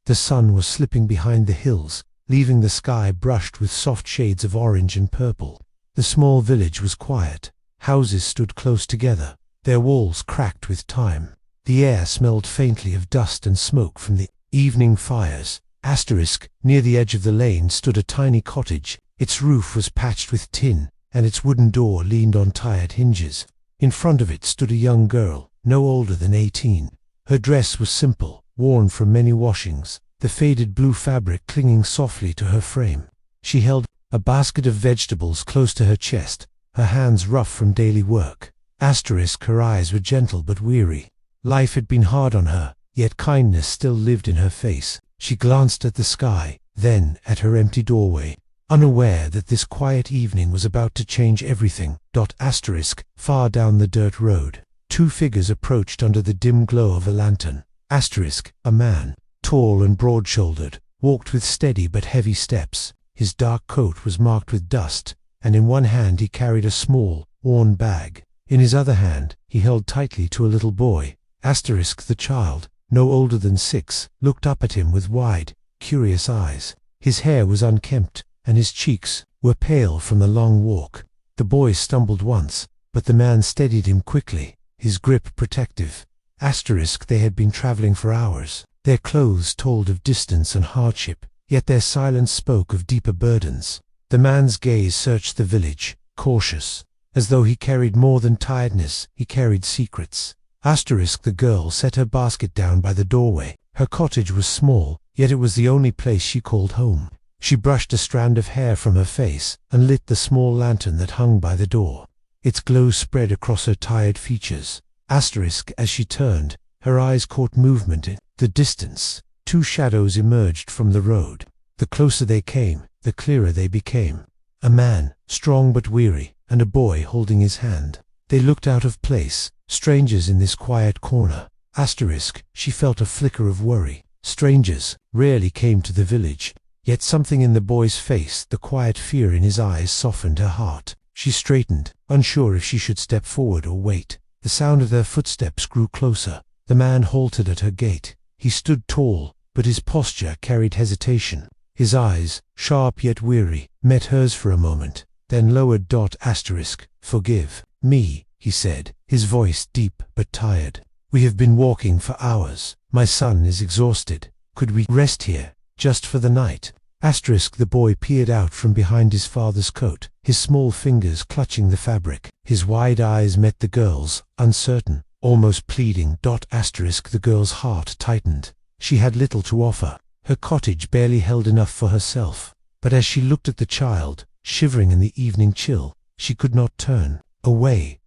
The sun was slipping behind the hills, leaving the sky brushed with soft shades of orange and purple. The small village was quiet. Houses stood close together, their walls cracked with time. The air smelled faintly of dust and smoke from the evening fires. Near the edge of the lane stood a tiny cottage. Its roof was patched with tin, and its wooden door leaned on tired hinges. In front of it stood a young girl, no older than 18. Her dress was simple, worn from many washings, the faded blue fabric clinging softly to her frame. She held a basket of vegetables close to her chest, her hands rough from daily work. Her eyes were gentle but weary. Life had been hard on her, yet kindness still lived in her face. She glanced at the sky, then at her empty doorway, unaware that this quiet evening was about to change everything. Far down the dirt road, two figures approached under the dim glow of a lantern. A man, tall and broad-shouldered, walked with steady but heavy steps. His dark coat was marked with dust, and in one hand he carried a small, worn bag. In his other hand, he held tightly to a little boy. The child, no older than 6, looked up at him with wide, curious eyes. His hair was unkempt, and his cheeks were pale from the long walk. The boy stumbled once, but the man steadied him quickly, his grip protective. They had been traveling for hours. Their clothes told of distance and hardship, yet their silence spoke of deeper burdens. The man's gaze searched the village, cautious, as though he carried more than tiredness, he carried secrets. The girl set her basket down by the doorway. Her cottage was small, yet it was the only place she called home. She brushed a strand of hair from her face and lit the small lantern that hung by the door. Its glow spread across her tired features. As she turned, her eyes caught movement in the distance. Two shadows emerged from the road. The closer they came, the clearer they became. A man, strong but weary, and a boy holding his hand. They looked out of place, strangers in this quiet corner. She felt a flicker of worry. Strangers rarely came to the village, yet something in the boy's face, the quiet fear in his eyes, softened her heart. She straightened, unsure if she should step forward or wait. The sound of their footsteps grew closer. The man halted at her gate. He stood tall, but his posture carried hesitation. His eyes, sharp yet weary, met hers for a moment, then lowered. Forgive me, he said, his voice deep but tired. We have been walking for hours. My son is exhausted. Could we rest here, just for the night? The boy peered out from behind his father's coat, his small fingers clutching the fabric. His wide eyes met the girl's, uncertain, almost pleading. The girl's heart tightened. She had little to offer. Her cottage barely held enough for herself. But as she looked at the child, shivering in the evening chill, she could not turn away.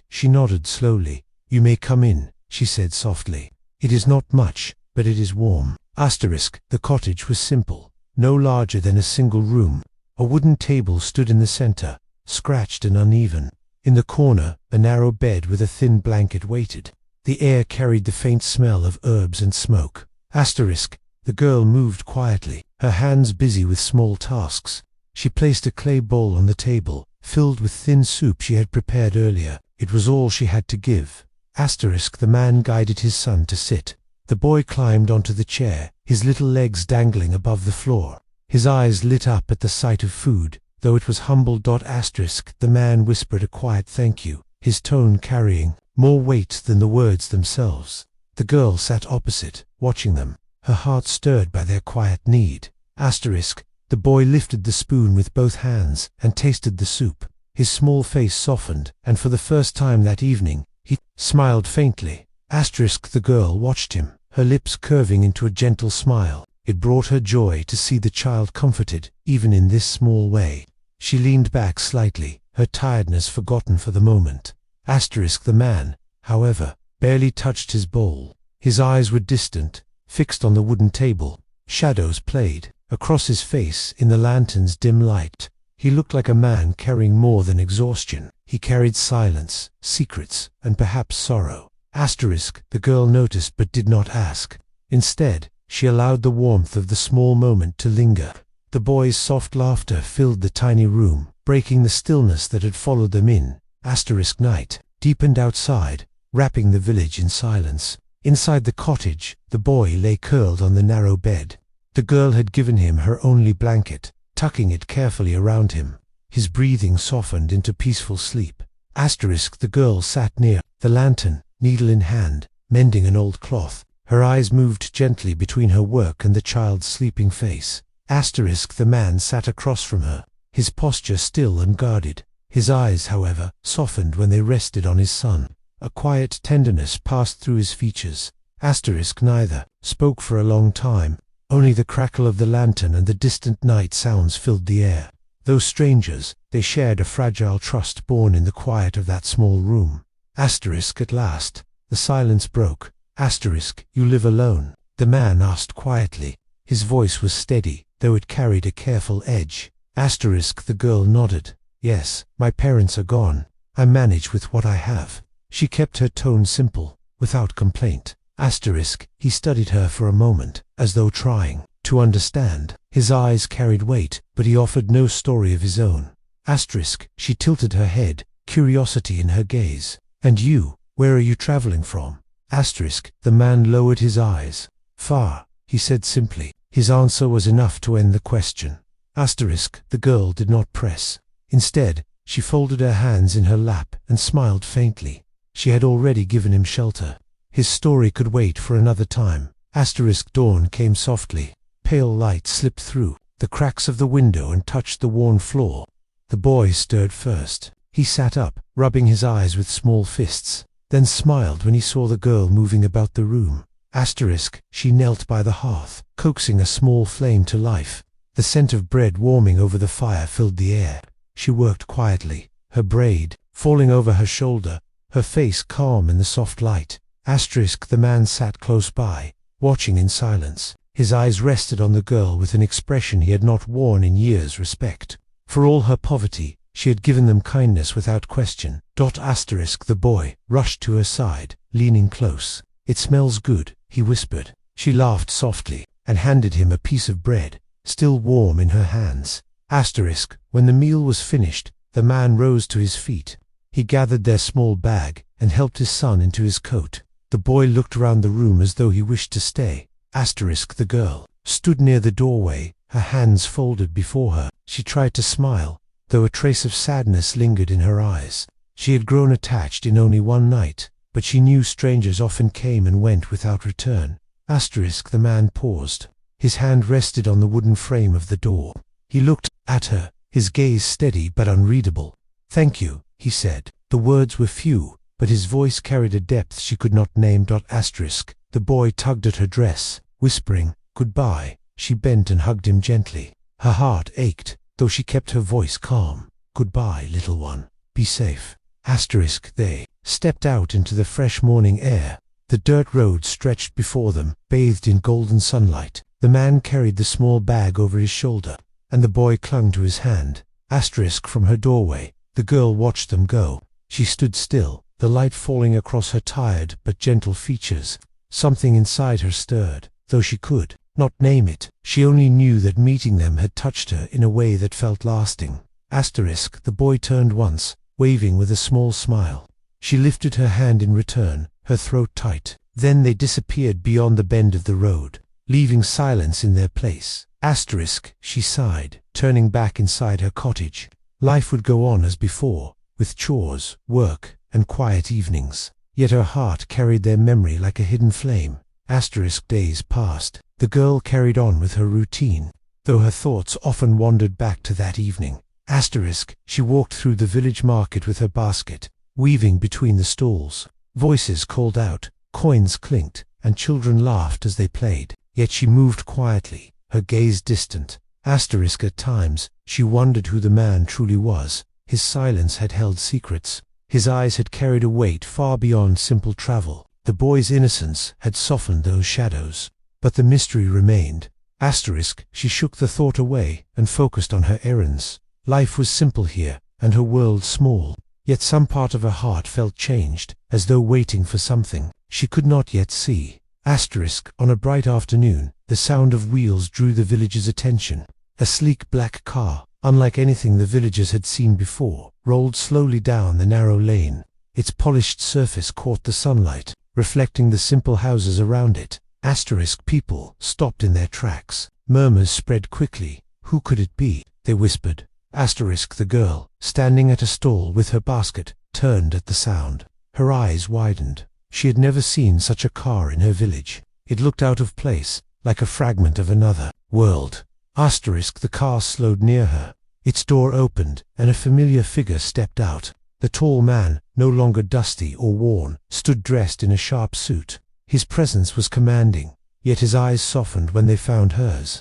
She nodded slowly. You may come in, she said softly. It is not much, but it is warm. The cottage was simple, no larger than a single room. A wooden table stood in the center, scratched and uneven. In the corner, a narrow bed with a thin blanket waited. The air carried the faint smell of herbs and smoke. The girl moved quietly, her hands busy with small tasks. She placed a clay bowl on the table, filled with thin soup she had prepared earlier. It was all she had to give. The man guided his son to sit. The boy climbed onto the chair, his little legs dangling above the floor. His eyes lit up at the sight of food, though it was humble. The man whispered a quiet thank you, his tone carrying more weight than the words themselves. The girl sat opposite, watching them, her heart stirred by their quiet need. The boy lifted the spoon with both hands and tasted the soup. His small face softened, and for the first time that evening, he smiled faintly. The girl watched him, her lips curving into a gentle smile. It brought her joy to see the child comforted, even in this small way. She leaned back slightly, her tiredness forgotten for the moment. The man, however, barely touched his bowl. His eyes were distant, fixed on the wooden table. Shadows played across his face in the lantern's dim light. He looked like a man carrying more than exhaustion. He carried silence, secrets, and perhaps sorrow. The girl noticed but did not ask. Instead, she allowed the warmth of the small moment to linger. The boy's soft laughter filled the tiny room, breaking the stillness that had followed them in. Night deepened outside, wrapping the village in silence. Inside the cottage, the boy lay curled on the narrow bed. The girl had given him her only blanket, tucking it carefully around him. His breathing softened into peaceful sleep. The girl sat near the lantern, needle in hand, mending an old cloth. Her eyes moved gently between her work and the child's sleeping face. The man sat across from her, his posture still and guarded. His eyes, however, softened when they rested on his son. A quiet tenderness passed through his features. Neither spoke for a long time. Only the crackle of the lantern and the distant night sounds filled the air. Though strangers, they shared a fragile trust born in the quiet of that small room. At last, the silence broke. You live alone? The man asked quietly. His voice was steady, though it carried a careful edge. The girl nodded. Yes, my parents are gone. I manage with what I have. She kept her tone simple, without complaint. He studied her for a moment, as though trying to understand. His eyes carried weight, but he offered no story of his own. She tilted her head, curiosity in her gaze. And you, where are you traveling from? The man lowered his eyes. Far, he said simply. His answer was enough to end the question. The girl did not press. Instead, she folded her hands in her lap and smiled faintly. She had already given him shelter. His story could wait for another time. Dawn came softly. Pale light slipped through the cracks of the window and touched the worn floor. The boy stirred first. He sat up, rubbing his eyes with small fists, then smiled when he saw the girl moving about the room. She knelt by the hearth, coaxing a small flame to life. The scent of bread warming over the fire filled the air. She worked quietly, her braid falling over her shoulder, her face calm in the soft light. The man sat close by, watching in silence. His eyes rested on the girl with an expression he had not worn in years. Respect. For all her poverty, she had given them kindness without question. The boy rushed to her side, leaning close. It smells good, he whispered. She laughed softly, and handed him a piece of bread, still warm in her hands. When the meal was finished, the man rose to his feet. He gathered their small bag, and helped his son into his coat. The boy looked around the room as though he wished to stay. The girl stood near the doorway, her hands folded before her. She tried to smile, though a trace of sadness lingered in her eyes. She had grown attached in only one night, but she knew strangers often came and went without return. The man paused. His hand rested on the wooden frame of the door. He looked at her, his gaze steady but unreadable. Thank you, he said. The words were few, but his voice carried a depth she could not name. The boy tugged at her dress, whispering, goodbye. She bent and hugged him gently. Her heart ached, though she kept her voice calm. Goodbye, little one. Be safe. They stepped out into the fresh morning air. The dirt road stretched before them, bathed in golden sunlight. The man carried the small bag over his shoulder, and the boy clung to his hand. From her doorway, the girl watched them go. She stood still, the light falling across her tired but gentle features. Something inside her stirred, though she could not name it. She only knew that meeting them had touched her in a way that felt lasting. The boy turned once, waving with a small smile. She lifted her hand in return, her throat tight. Then they disappeared beyond the bend of the road, leaving silence in their place. She sighed, turning back inside her cottage. Life would go on as before, with chores, work, and quiet evenings. Yet her heart carried their memory like a hidden flame. Days passed. The girl carried on with her routine, though her thoughts often wandered back to that evening. She walked through the village market with her basket, weaving between the stalls. Voices called out, coins clinked, and children laughed as they played. Yet she moved quietly, her gaze distant. At times, she wondered who the man truly was. His silence had held secrets. His eyes had carried a weight far beyond simple travel. The boy's innocence had softened those shadows. But the mystery remained. She shook the thought away and focused on her errands. Life was simple here, and her world small. Yet some part of her heart felt changed, as though waiting for something she could not yet see. On a bright afternoon, the sound of wheels drew the villagers' attention. A sleek black car, unlike anything the villagers had seen before, rolled slowly down the narrow lane. Its polished surface caught the sunlight, reflecting the simple houses around it. Asterisk people stopped in their tracks. Murmurs spread quickly. Who could it be? They whispered. Asterisk the girl, standing at a stall with her basket, turned at the sound. Her eyes widened. She had never seen such a car in her village. It looked out of place, like a fragment of another world. Asterisk the car slowed near her. Its door opened, and a familiar figure stepped out. The tall man, no longer dusty or worn, stood dressed in a sharp suit. His presence was commanding, yet his eyes softened when they found hers.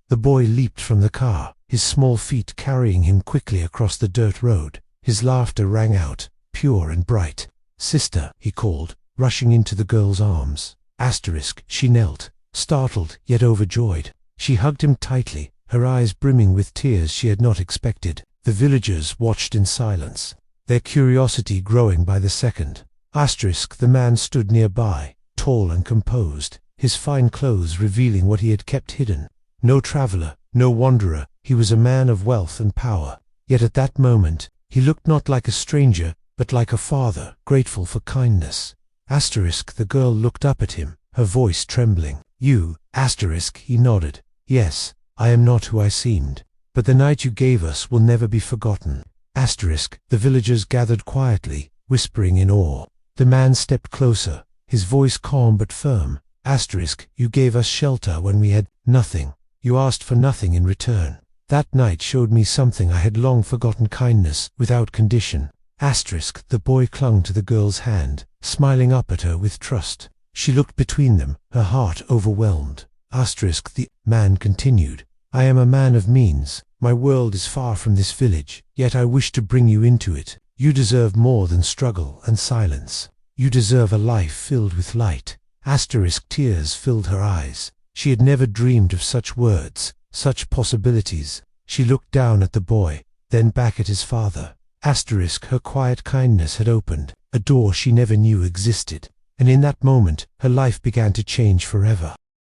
The boy leaped from the car, his small feet carrying him quickly across the dirt road. His laughter rang out, pure and bright. "Sister," he called, rushing into the girl's arms. Asterisk, she knelt, startled yet overjoyed. She hugged him tightly, her eyes brimming with tears she had not expected. The villagers watched in silence, their curiosity growing by the second. Asterisk the man stood nearby, tall and composed, his fine clothes revealing what he had kept hidden. No traveler, no wanderer, he was a man of wealth and power. Yet at that moment, he looked not like a stranger, but like a father, grateful for kindness. Asterisk the girl looked up at him, her voice trembling. "You," asterisk, he nodded. "Yes, I am not who I seemed, but the night you gave us will never be forgotten." Asterisk, the villagers gathered quietly, whispering in awe. The man stepped closer, his voice calm but firm. Asterisk, you gave us shelter when we had nothing. You asked for nothing in return. That night showed me something I had long forgotten: kindness without condition. Asterisk, the boy clung to the girl's hand, smiling up at her with trust. She looked between them, her heart overwhelmed. Asterisk, the man continued, "I am a man of means. My world is far from this village, yet I wish to bring you into it. You deserve more than struggle and silence. You deserve a life filled with light." Asterisk, tears filled her eyes. She had never dreamed of such words, such possibilities. She looked down at the boy, then back at his father. Asterisk, her quiet kindness had opened a door she never knew existed, and in that moment her life began to change forever.